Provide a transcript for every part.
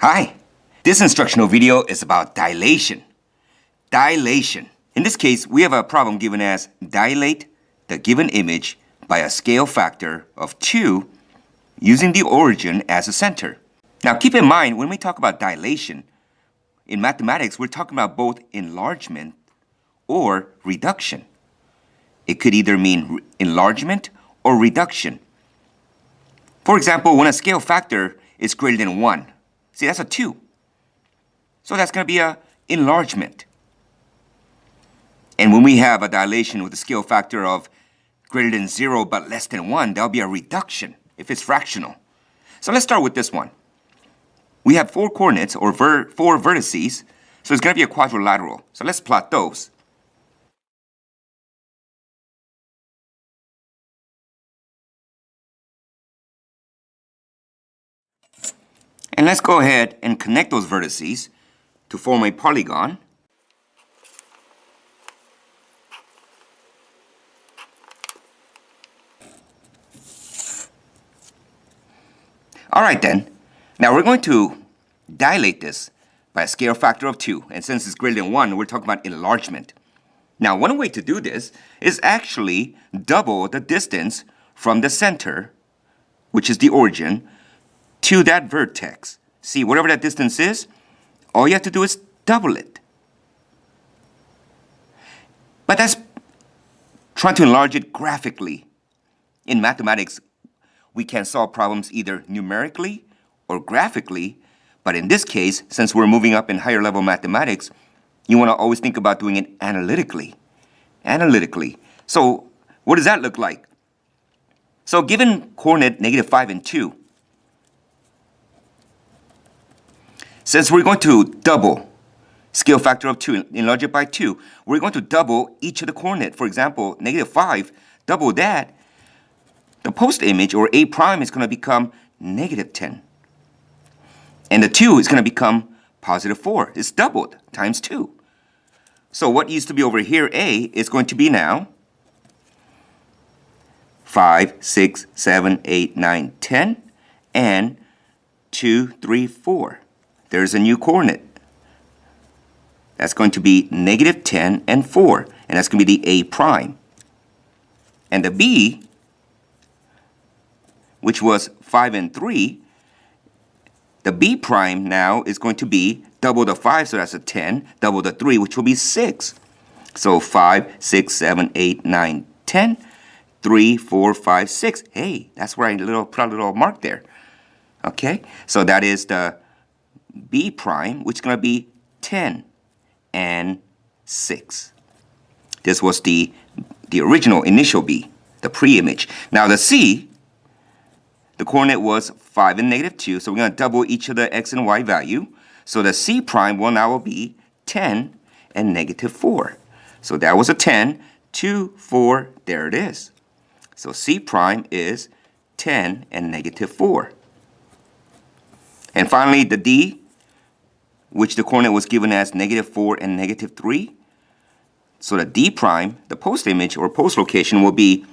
Hi, this instructional video is about dilation. Dilation. In this case, we have a problem given as dilate the given image by a scale factor of 2 using the origin as a center. Now keep in mind, when we talk about dilation, in mathematics, we're talking about both enlargement or reduction. It could either mean enlargement or reduction. For example, when a scale factor is greater than 1, see, that's a 2. So that's going to be an enlargement. And when we have a dilation with a scale factor of greater than 0 but less than 1, that'll be a reduction if it's fractional. So let's start with this one. We have 4 coordinates, or 4 vertices, so it's going to be a quadrilateral. So let's plot those. And let's go ahead and connect those vertices to form a polygon. All right then, now we're going to dilate this by a scale factor of 2. And since it's greater than 1, we're talking about enlargement. Now, one way to do this is actually double the distance from the center, which is the origin, to that vertex. See, whatever that distance is, all you have to do is double it. But that's trying to enlarge it graphically. In mathematics, we can solve problems either numerically or graphically, but in this case, since we're moving up in higher level mathematics, you want to always think about doing it analytically. So what does that look like? So given coordinate -5 and 2, since we're going to double scale factor of 2, enlarge it by 2, we're going to double each of the coordinate. For example, -5, double that, the post image, or A prime, is going to become -10. And the 2 is going to become +4. It's doubled, times 2. So what used to be over here, A, is going to be now 5, 6, 7, 8, 9, 10, and 2, 3, 4. There's a new coordinate. That's going to be -10 and 4, and that's going to be the A prime. And the B, which was 5 and 3, the B prime now is going to be double the 5, so that's a 10, double the 3, which will be 6. So 5, 6, 7, 8, 9, 10, 3, 4, 5, 6. Hey, that's where I put a little mark there. Okay, so that is the B prime, which is going to be 10 and 6. This was the original initial B, the pre-image. Now the C, the coordinate was 5 and -2, so we're going to double each of the x and y value. So the C prime will now be 10 and -4. So that was a 10, 2, 4, there it is. So C prime is 10 and -4. And finally the D, which the coordinate was given as -4 and -3. So the D prime, the post image or post location, will be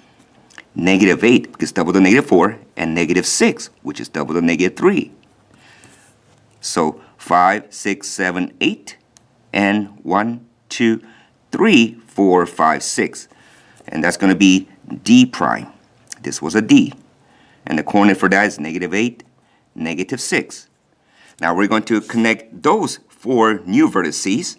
-8, because double the -4, and -6, which is double the -3. So 5, 6, 7, 8, and 1, 2, 3, 4, 5, 6. And that's going to be D prime. This was a D. And the coordinate for that is -8, -6. Now we're going to connect those 4 new vertices.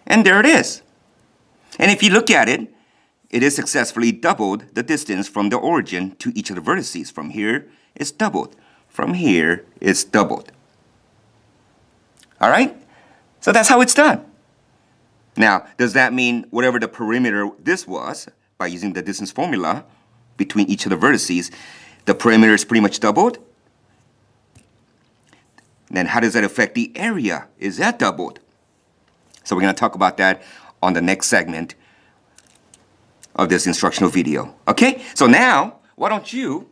And there it is. And if you look at it, it is successfully doubled the distance from the origin to each of the vertices. From here, it's doubled. From here, it's doubled. All right? So that's how it's done. Now, does that mean whatever the perimeter this was, by using the distance formula between each of the vertices, the perimeter is pretty much doubled? Then how does that affect the area? Is that doubled? So we're going to talk about that on the next segment of this instructional video. Okay? So now, why don't you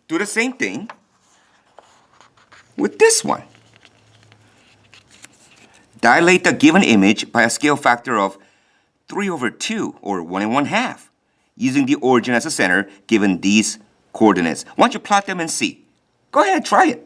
do the same thing with this one. Dilate the given image by a scale factor of 3/2 or 1 1/2, using the origin as a center given these coordinates. Why don't you plot them and see? Go ahead, try it.